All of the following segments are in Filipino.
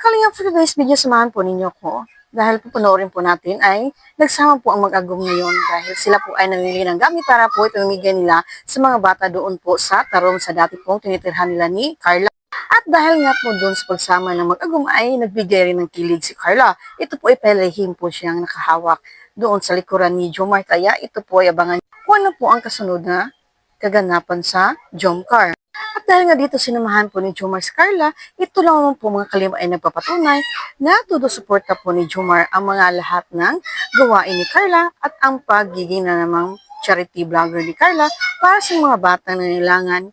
Kalingap, for today's video, samahan po ninyo ko. Dahil po panoorin po natin ay nagsama po ang mag-agum ngayon dahil sila po ay namili ng gamit para po ipamigay nila sa mga bata doon po sa Tarong sa dati pong tinitirhan nila ni Carla. At dahil nga po doon sa pagsama ng mag-agum ay nagbigay rin ng kilig si Carla. Ito po ay palihim po siyang nakahawak doon sa likuran ni Jomar, kaya ito po ay abangan kung ano po ang kasunod na kaganapan sa Jomcar. At dahil nga dito sinamahan po ni Jomar si Carla, ito lang naman po mga kalima ay nagpapatunay na todo suporta po ni Jomar ang mga lahat ng gawain ni Carla at ang pagiging na namang charity vlogger ni Carla para sa mga batang nangailangan.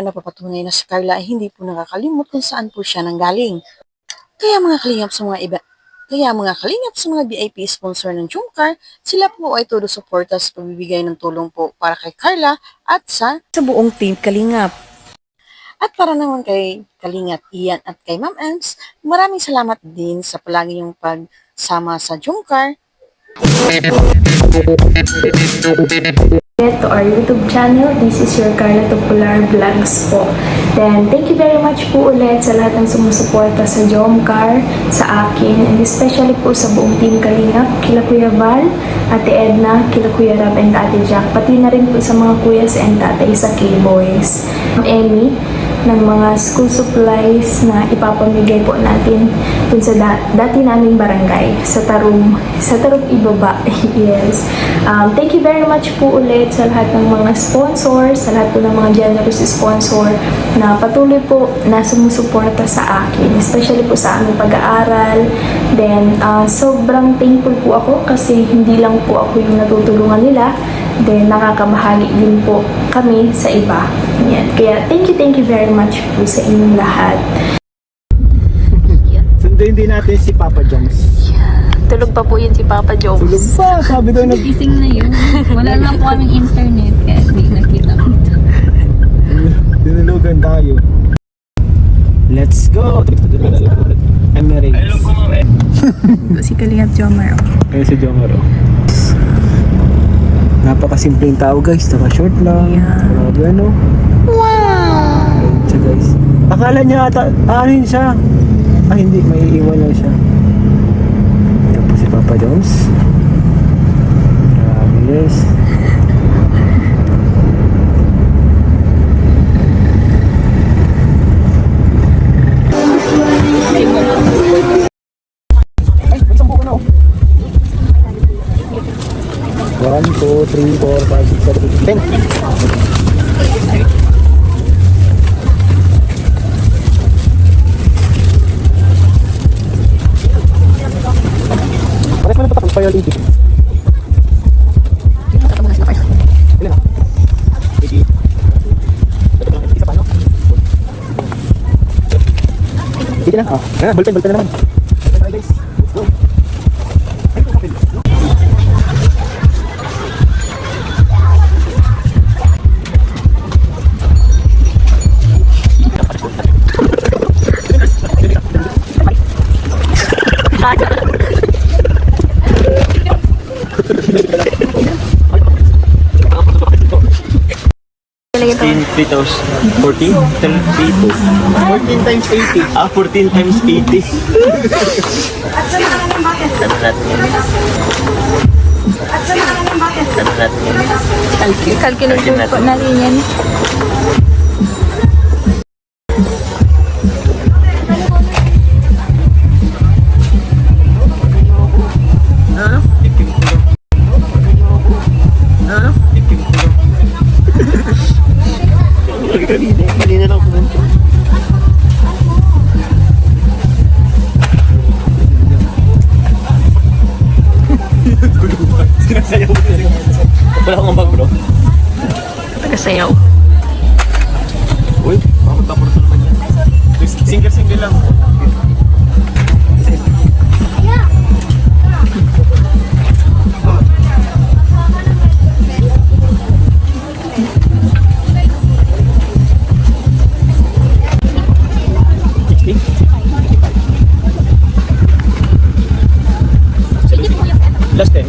Napapatunay na si Carla ay hindi po nakakalimot kung saan po siya nanggaling. Kaya mga kalingap sa mga VIP sponsor ng Jomcar, sila po ay todo suporta sa pagbibigay ng tulong po para kay Carla at sa buong team Kalingap. At para naman kay Kalingap Ian at kay Ma'am Ems, maraming salamat din sa palagi yung pagsama sa Jomcar. To our YouTube channel, this is your Carla Topular Vlogs po. Then, thank you very much po ulit sa lahat ng sumusuporta sa Jomcar, sa akin, and especially po sa buong team Kalingap, kila Kuya Val, Ate Edna, kila Kuya Rab, and Ate Jack, pati na rin po sa mga kuyas and tatay sa K-Boys. Emmy, ng mga school supplies na ipapamigay po natin dun sa dati naming barangay sa Tarong Ibaba. Yes. Thank you very much po ulit sa lahat ng mga sponsors, sa lahat po ng mga generous sponsor na patuloy po na sumusuporta sa akin, especially po sa aming pag-aaral. Then, sobrang thankful po ako kasi hindi lang po ako yung natutulungan nila, then nakakabahagi din po kami sa iba. Yan. Kaya thank you very much po sa inyong lahat. Sunduin din natin si Papa Jones. Tulog pa po yun si Papa Jones. Tulog pa, sabi daw Gising na yun. Wala lang po kaming internet kaya hindi nakita ko. Dinulugan tayo. Let's go! I'm ready. Si Kalingap Jomar. Ayun si Jomar. Napakasimpleng tao guys, naka-short lang. Yeah. Grabe ano. Wow! Ayun siya guys. Akala niya ata, anin siya. Hindi, may iwan lang siya. Yan po si Papa Jones. Grabe guys. Ay, magsampo ko na oh. 1, 2, 3, 4, 5, 6, 7, 8, 10. Pares mo na patak, fire 80. Ilan na? 80. Isa pa, no? 80 na? Ballpen na naman. Let's go. $3,000. 14 times 80. 14 times 80. 14 times 80. Ano natin yun? Ano natin yun? Calculator po natin yan. Hindi na lang kumunta. Sinasayaw mo na rin. Wala akong bag bro. Nagasayaw. Uy, bakit tapos naman yan? Single lang. Last 10.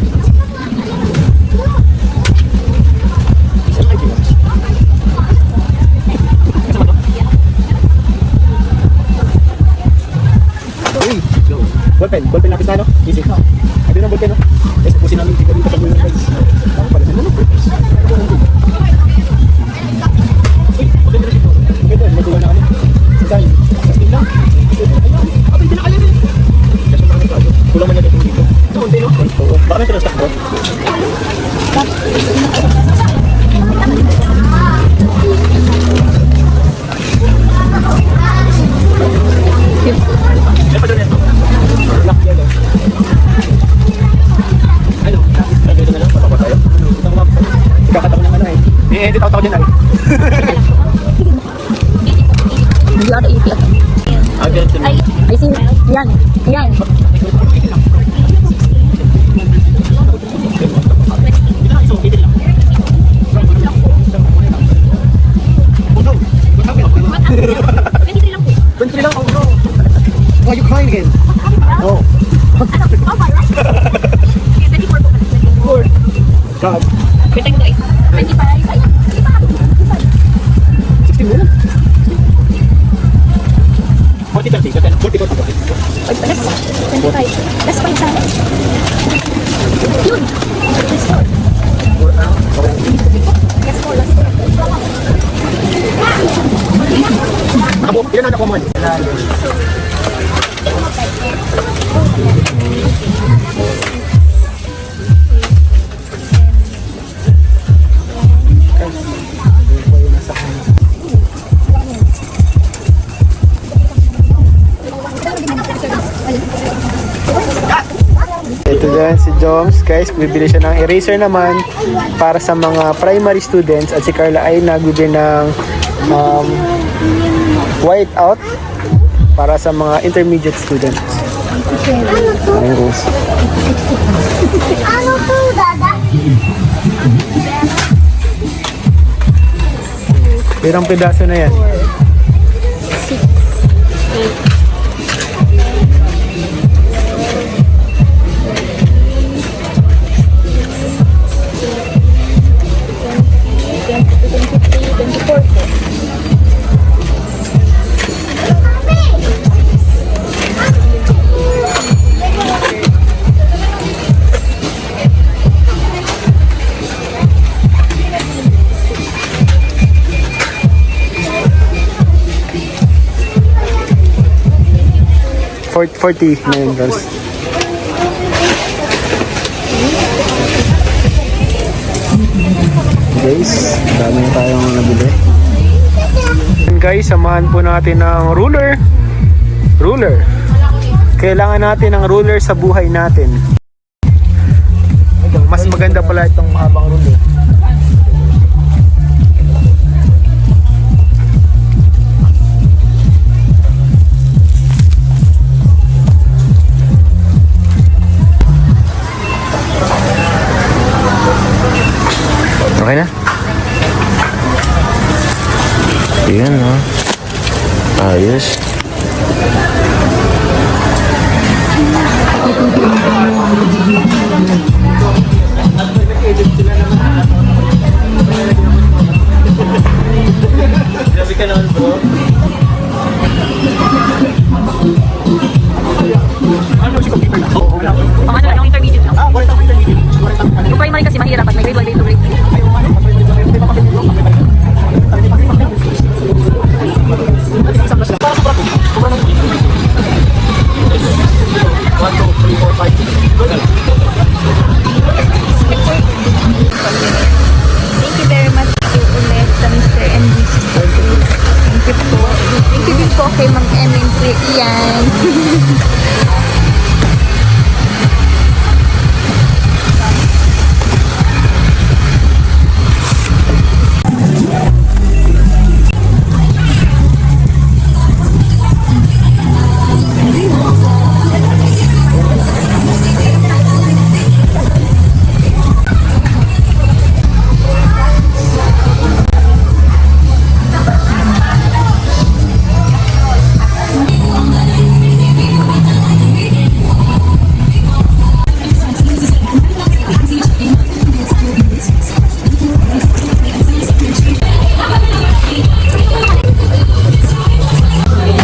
pen. Ballpen lapis na, no? Easy. Ito yung ballpen, no? Yes, pusin namin dito pag yung guys. Pala sila, no? Uy, ballpen na dito. Ito, magawa na kami. Sasay. Testing lang. Ayun. Abay, di na kaya rin. Kasi marami tayo. Kulang man yan ito dito. Ito, unti, no? Oo. Baka may transtock ko. Yan pa doon ito. Lock yan, no? Ano? Nandito na lang, papapa tayo. Ikakata ko ng ano eh. I-edit out ako dyan ay. You are the idiot. Ganito na. I see. Yan. Yan. Why are you crying again? Oh. God. 16 mo lang. 40, 30. 40. Let's find some. Ako, ilan na ako man? Ito dyan si Joms, guys, bibili siya ng eraser naman para sa mga primary students at si Carla ay nagbibili ng white out para sa mga intermediate students. Ayun, guys. Ano to, Dada? Pirang pedaso na yan. 40 na yun, guys. Guys, dami na tayong nabili. And guys, samahan po natin ng ruler. Ruler. Kailangan natin ng ruler sa buhay natin. Mas maganda pala itong mahabang ruler. Okay na? Yan, no? Ayos. Grabe ka naman, bro. Ano si computer na? Pang ano lang, yung intermediate lang. Wala tayong intermediate. Yung primary kasi mahirap at may grade 1, grade 2, grade 3. Thank you very much po ulit sa Mr. and Mrs. Thank you po. Thank you din po kay Mang M and Kuya Ian.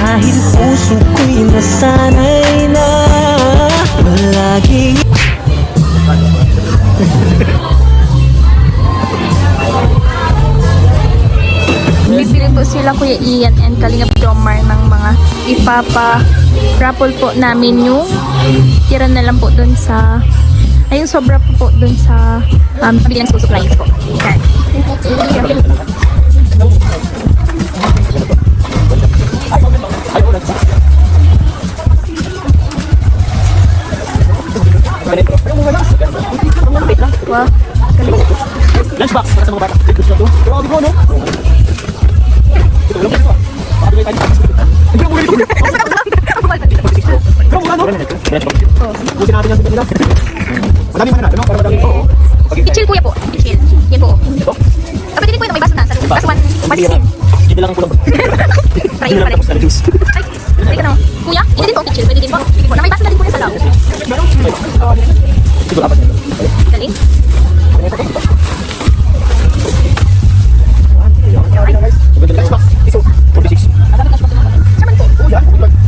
Dahil puso ko'y nasanay na nagbili po sila Kuya Ian and Kalingap Jomar ng mga ipapa-raffle po namin yung tira na lang po dun sa ayun sobra po dun sa pabili ng school supplies po. Yan. Wow. Lunchbox para sa mga bata. Gusto na to. Grabe ko, no? Ito lang ito. Makabigay tayo. Hindi mo rin. Grabe ka, no? Pusin natin yan sa kanila. Madami man natin, no? Para madami. Oo. I-chill kuya po. I-chill. Yan po. Ito? Kapatid ko ito may baso na sa loob. Baso 1 Hindi lang kulang. Try Hindi pa lang rin. tapos na juice. Ay, try ka na. Kuya, hindi din po i-chill. Pwede din po. Sige po. Na may baso na din po sa loob. Siguro apat na. Dali. Lunchbox. Iso. 46. Saman po. Oo, yan.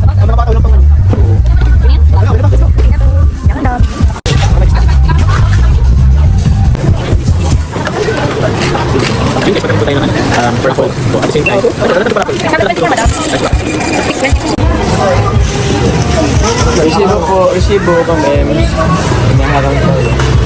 Ang mga bata walang pang ano. Ganyan. Wala, wala, wala. Yan daw. Yun, kasi pagkakuha tayo ng raffle. So, at the same time, wala na ito pa raffle. Resibo po, resibo kami. Inaharang tayo.